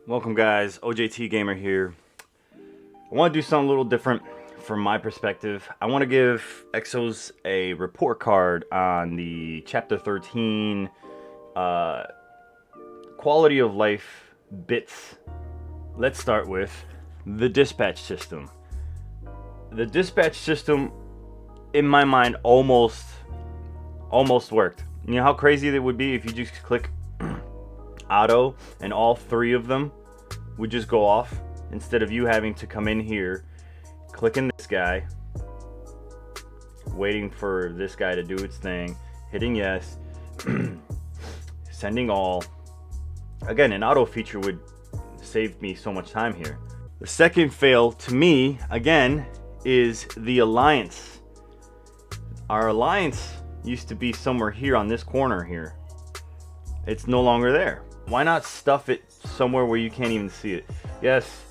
Welcome guys, OJT Gamer here. I want to do something a little different from my perspective. I want to give Exos a report card on the Chapter 13 quality of life bits. Let's start with the dispatch system. The dispatch system, in my mind, almost worked. You know how crazy it would be if you just click auto and all three of them would just go off instead of you having to come in here, clicking this guy, waiting for this guy to do its thing, hitting yes, sending all. Again, an auto feature would save me so much time here. The second fail to me, again, is the alliance. Our alliance used to be somewhere here on this corner here. It's no longer there. Why not stuff it somewhere where you can't even see it? Yes,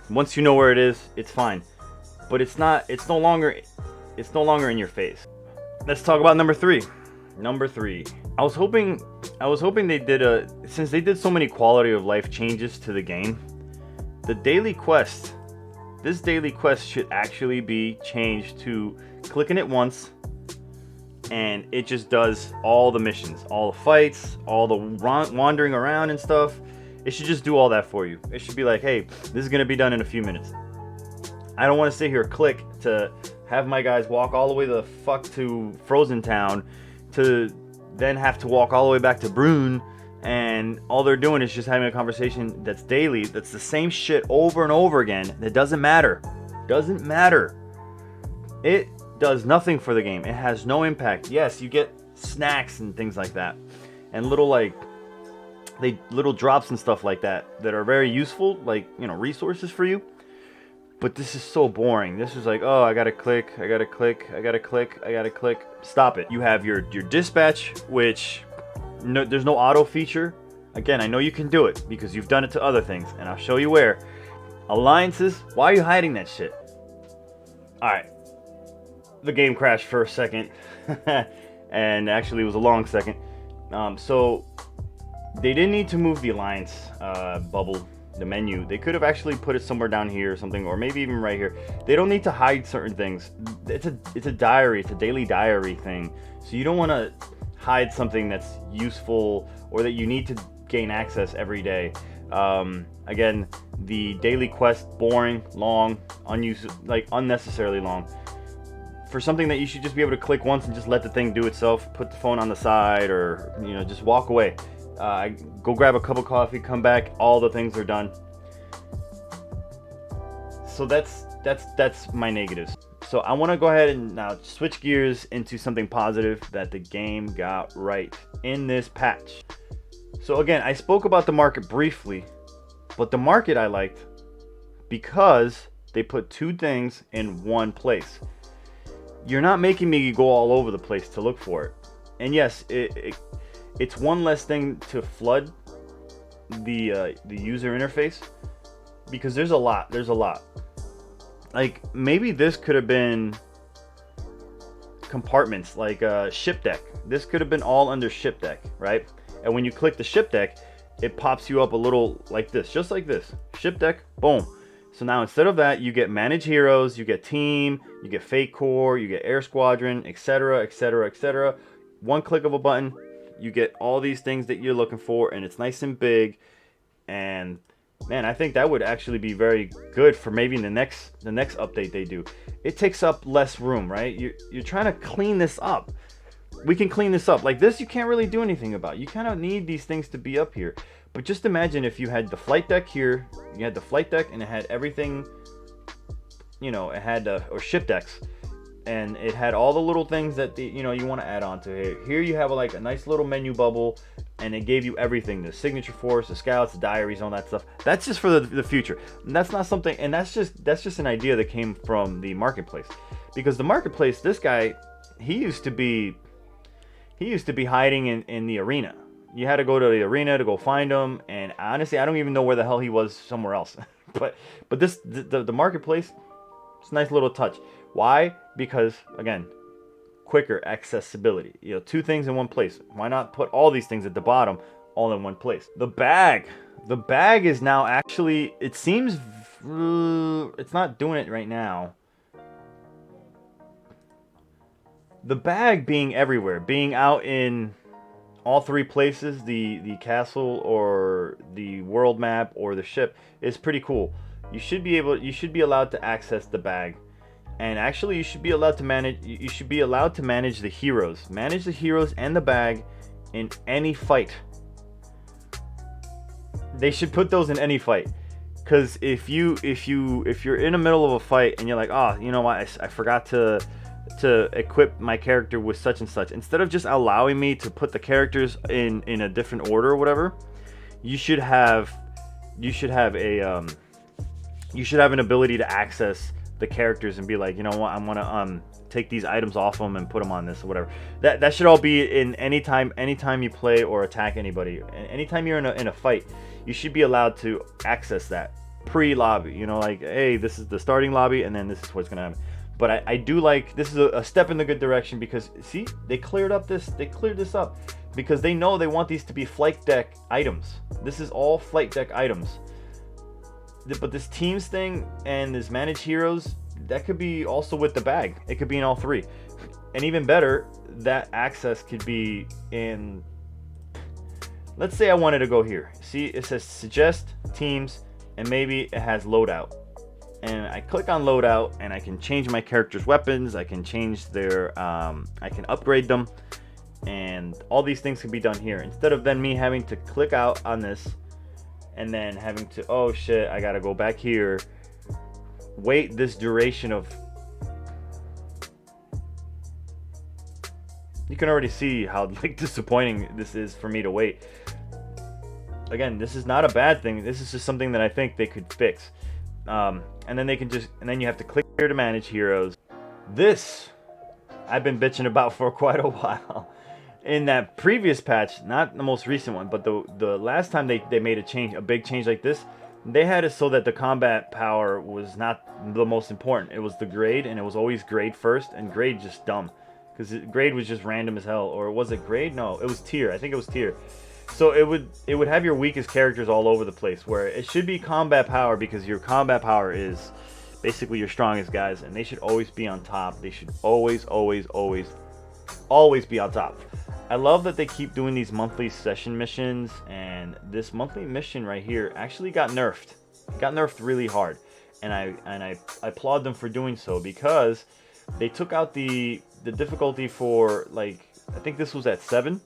once you know where it is, it's fine. But it's no longer in your face. Let's talk about number 3. Number 3. I was hoping they did since they did so many quality of life changes to the game, the daily quest, this daily quest should actually be changed to clicking it once and it just does all the missions, all the fights, all the wandering around and stuff. It should just do all that for you. It should be like, hey, this is gonna be done in a few minutes. I don't want to sit here click to have my guys walk all the way the fuck to Frozen Town to then have to walk all the way back to Brune, and all they're doing is just having a conversation that's daily, that's the same shit over and over again. That doesn't matter. Doesn't matter. It does nothing for the game. It has no impact. Yes, you get snacks and things like that, and little drops and stuff like that are very useful, like, you know, resources for you. But this is so boring. This is like, oh, I gotta click, I gotta click, I gotta click, I gotta click. Stop it. You have your dispatch, which there's no auto feature. Again, I know you can do it because you've done it to other things, and I'll show you where. Alliances, why are you hiding that shit? Alright. The game crashed for a second. And actually it was a long second. So they didn't need to move the alliance bubble, the menu. They could have actually put it somewhere down here or something, or maybe even right here. They don't need to hide certain things. It's a diary, it's a daily diary thing. So you don't want to hide something that's useful or that you need to gain access every day. Again, the daily quest, boring, long, unnecessarily long. For something that you should just be able to click once and just let the thing do itself, put the phone on the side, or, you know, just walk away. Go grab a cup of coffee, come back, all the things are done. So that's my negatives. So I want to go ahead and now switch gears into something positive that the game got right in this patch. So again, I spoke about the market briefly, but the market I liked because they put two things in one place. You're not making me go all over the place to look for it. And yes, it's one less thing to flood the user interface, because there's a lot. Like, maybe this could have been compartments, like ship deck. This could have been all under ship deck, right? And when you click the ship deck, it pops you up a little like this, just like this. Ship deck, boom. So now instead of that, you get manage heroes, you get team, you get fate core, you get air squadron, etc, etc, etc. One click of a button, you get all these things that you're looking for, and it's nice and big. And man, I think that would actually be very good for maybe the next update they do. It takes up less room, right? You're trying to clean this up. We can clean this up. Like this, you can't really do anything about. You kind of need these things to be up here. But just imagine if you had the flight deck here, you had the flight deck, and it had everything, you know, it had or ship decks, and it had all the little things that you want to add on to it. Here you have like a nice little menu bubble, and it gave you everything: the signature force, the scouts, the diaries, all that stuff. That's just for the future. And that's not something, and that's just an idea that came from the marketplace, because the marketplace, this guy, he used to be hiding in the arena. You had to go to the arena to go find him, and honestly, I don't even know where the hell he was somewhere else. but the marketplace, it's a nice little touch. Why? Because again, quicker accessibility. You know, two things in one place. Why not put all these things at the bottom? all in one place. The bag is now actually, it seems, it's not doing it right now. The bag being everywhere, being out in all three places, the castle or the world map or the ship, is pretty cool. You should be allowed to access the bag. And actually you should be allowed to manage the heroes. Manage the heroes and the bag in any fight. They should put those in any fight. Cause if you're in the middle of a fight and you're like, oh, you know what, I forgot to equip my character with such and such. Instead of just allowing me to put the characters in a different order or whatever, you should have an ability to access the characters and be like, you know what, I'm gonna take these items off them and put them on this or whatever. That should all be in anytime you play or attack anybody. Anytime you're in a fight, you should be allowed to access that pre-lobby. You know, like, hey, this is the starting lobby, and then this is what's gonna happen. But I do like, this is a step in the good direction, because see, they cleared this up because they know they want these to be flight deck items. This is all flight deck items. But this teams thing and this managed heroes, that could be also with the bag. It could be in all three. And even better, that access could be in, let's say I wanted to go here. See, it says suggest teams, and maybe it has loadout. And I click on loadout, and I can change my character's weapons. I can change their, I can upgrade them. And all these things can be done here. Instead of then me having to click out on this, and then having to, oh shit, I gotta go back here, wait this duration of, you can already see how like disappointing this is for me to wait. Again, this is not a bad thing. This is just something that I think they could fix. And then you have to click here to manage heroes. This I've been bitching about for quite a while. In that previous patch, not the most recent one, but the last time they made a big change like this, they had it so that the combat power was not the most important. It was the grade, and it was always grade first, and grade just dumb. Because grade was just random as hell. Or was it grade? No, it was tier. I think it was tier. So it would have your weakest characters all over the place, where it should be combat power, because your combat power is basically your strongest guys, and they should always be on top. They should always be on top. I love that they keep doing these monthly session missions, and this monthly mission right here actually got nerfed. It got nerfed really hard, and I applaud them for doing so, because they took out the difficulty for, like, I think this was at 7.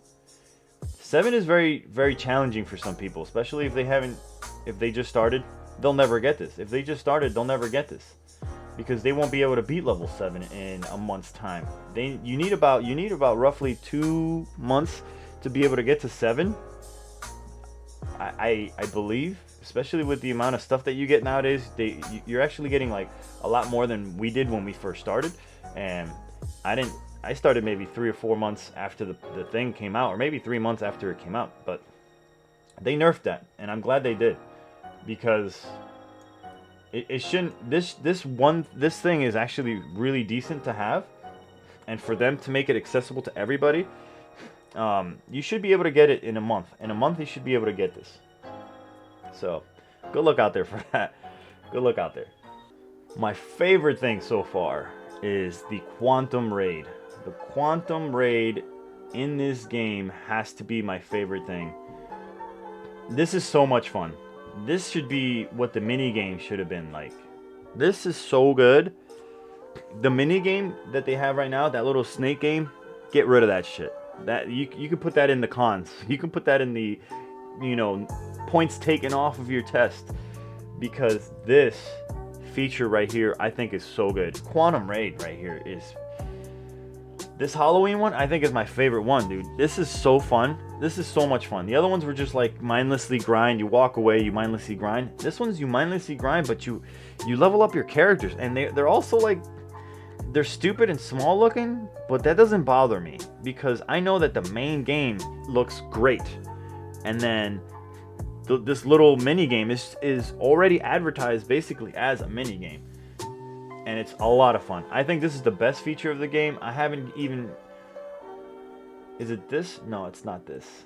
7 is very, very challenging for some people, especially if they just started. They'll never get this. If they just started, they'll never get this, because they won't be able to beat level 7 in a month's time. You need about roughly 2 months to be able to get to 7. I believe, especially with the amount of stuff that you get nowadays, you're actually getting like a lot more than we did when we first started. And I started maybe 3 or 4 months after the thing came out, or maybe 3 months after it came out. But they nerfed that, and I'm glad they did, because it shouldn't. This thing is actually really decent to have, and for them to make it accessible to everybody, you should be able to get it in a month. In a month, you should be able to get this. So, good luck out there for that. Good luck out there. My favorite thing so far is the Quantum Raid. The Quantum Raid in this game has to be my favorite thing. This is so much fun. This should be what the mini game should have been like. This is so good. The mini game that they have right now, that little snake game, get rid of that shit. That you can put that in the cons. You can put that in the, points taken off of your test, because this feature right here I think is so good. Quantum Raid right here is, this Halloween one I think is my favorite one, dude. This is so fun. This is so much fun. The other ones were just like mindlessly grind. You walk away, you mindlessly grind. This one's you mindlessly grind, but you level up your characters, and they're also like, they're stupid and small looking, but that doesn't bother me, because I know that the main game looks great, and then this little mini game is already advertised basically as a mini game, and it's a lot of fun. I think this is the best feature of the game. I haven't even, is it this? No, it's not this.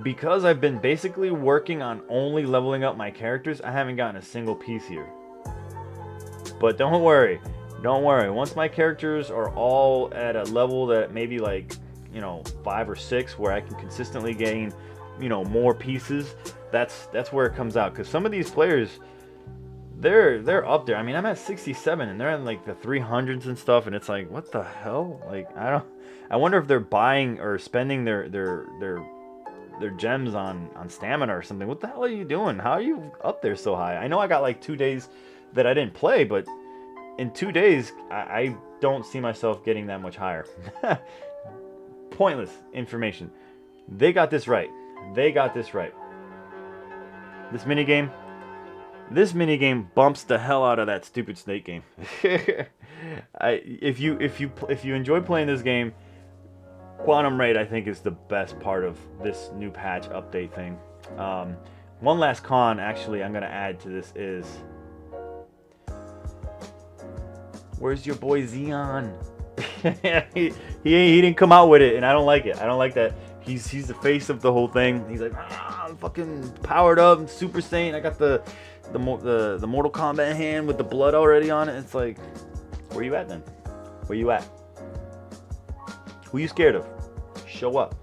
because I've been basically working on only leveling up my characters, I haven't gotten a single piece here. But don't worry. Don't worry. Once my characters are all at a level that maybe like, you know, 5 or 6 where I can consistently gain, you know, more pieces, that's where it comes out. Because some of these players, they're up there. I mean, I'm at 67 and they're in like the 300s and stuff, and it's like, what the hell? Like, I wonder if they're buying or spending their gems on stamina or something. What the hell are you doing? How are you up there so high? I know I got like 2 days that I didn't play, but in 2 days, I don't see myself getting that much higher. Pointless information. They got this right. They got this right. This minigame bumps the hell out of that stupid snake game. If you enjoy playing this game, Quantum Raid I think is the best part of this new patch update thing. One last con actually I'm gonna add to this is, where's your boy Xeon? he didn't come out with it, and I don't like it. I don't like that. He's the face of the whole thing. He's like, I'm fucking powered up, I'm Super Saiyan. I got the Mortal Kombat hand with the blood already on it. It's like, where you at then? Where you at? Who you scared of? Show up.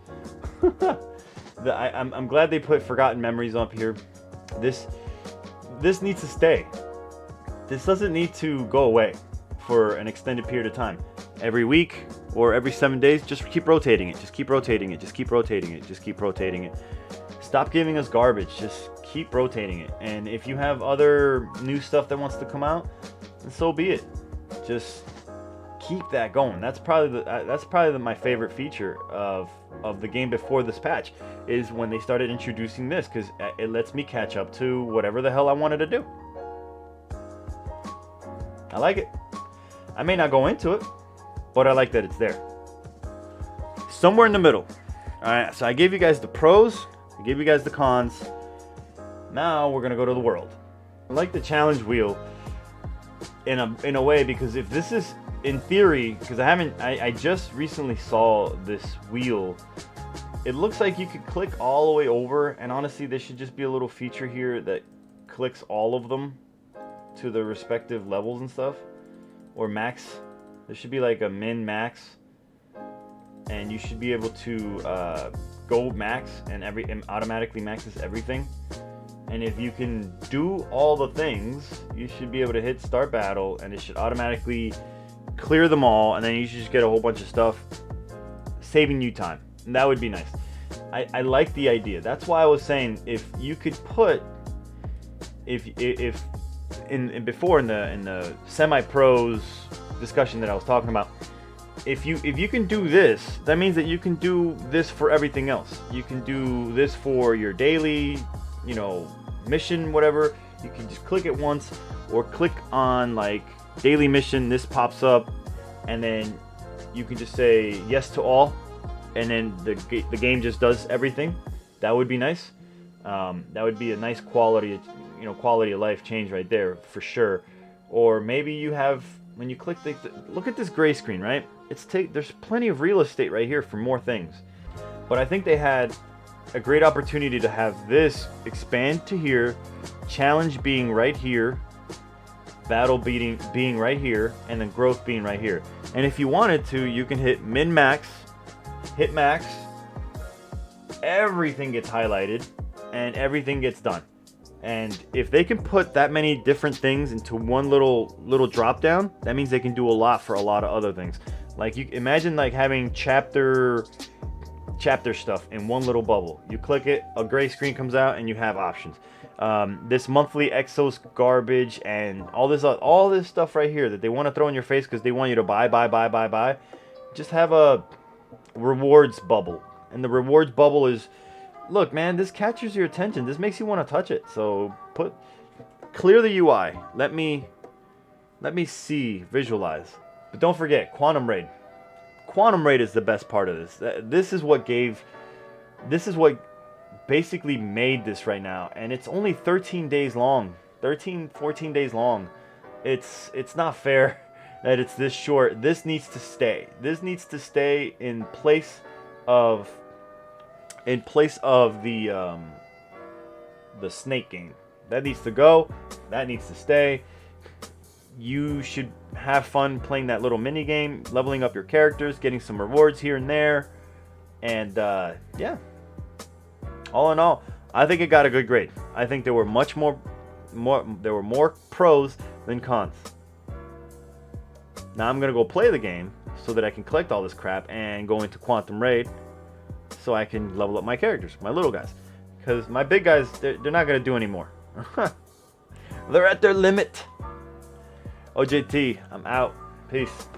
I'm glad they put Forgotten Memories up here. This needs to stay. This doesn't need to go away for an extended period of time. Every week or every 7 days, just keep rotating it. Just keep rotating it. Just keep rotating it. Just keep rotating it. Stop giving us garbage. Just keep rotating it. And if you have other new stuff that wants to come out, then so be it. Just keep that going. That's probably my favorite feature of the game before this patch, is when they started introducing this, because it lets me catch up to whatever the hell I wanted to do. I like it. I may not go into it, but I like that it's there. Somewhere in the middle. Alright, so I gave you guys the pros, I gave you guys the cons. Now we're gonna go to the world. I like the challenge wheel in a way, because if this is, in theory, because I just recently saw this wheel, it looks like you could click all the way over, and honestly there should just be a little feature here that clicks all of them to the respective levels and stuff, or max. There should be like a min max, and you should be able to go max, and automatically maxes everything. And if you can do all the things, you should be able to hit start battle, and it should automatically clear them all, and then you should just get a whole bunch of stuff, saving you time. And that would be nice. I like the idea. That's why I was saying, if you could put, if before in the semi-pros discussion that I was talking about, if you can do this, that means that you can do this for everything else. You can do this for your daily, you know, mission, whatever. You can just click it once, or click on like daily mission, this pops up, and then you can just say yes to all, and then the game just does everything. That would be nice. That would be a nice quality of life change right there for sure. Or maybe you have, when you click look at this gray screen, right? There's plenty of real estate right here for more things. But I think they had a great opportunity to have this expand to here, challenge being right here, battle being right here, and then growth being right here. And if you wanted to, you can hit min max, hit max, everything gets highlighted, and everything gets done. And if they can put that many different things into one little drop down, that means they can do a lot for a lot of other things. Like, you imagine like having chapter stuff in one little bubble. You click it, a gray screen comes out, and you have options. This monthly Exos garbage and all this stuff right here that they want to throw in your face because they want you to buy. Just have a rewards bubble, and the rewards bubble is, look, man, this catches your attention. This makes you want to touch it. So clear the UI. Let me visualize. But don't forget, Quantum Raid. Quantum Raid is the best part of this. This is what basically made this right now. And it's only 13 days long. 14 days long. It's not fair that it's this short. This needs to stay. This needs to stay in place of in place of the snake game. That needs to go. That needs to stay. You should have fun playing that little mini game, leveling up your characters, getting some rewards here and there, and yeah. All in all, I think it got a good grade. I think there were there were more pros than cons. Now I'm gonna go play the game so that I can collect all this crap and go into Quantum Raid, so I can level up my characters, my little guys, because my big guys they're not gonna do anymore. They're at their limit. OJT, I'm out. Peace.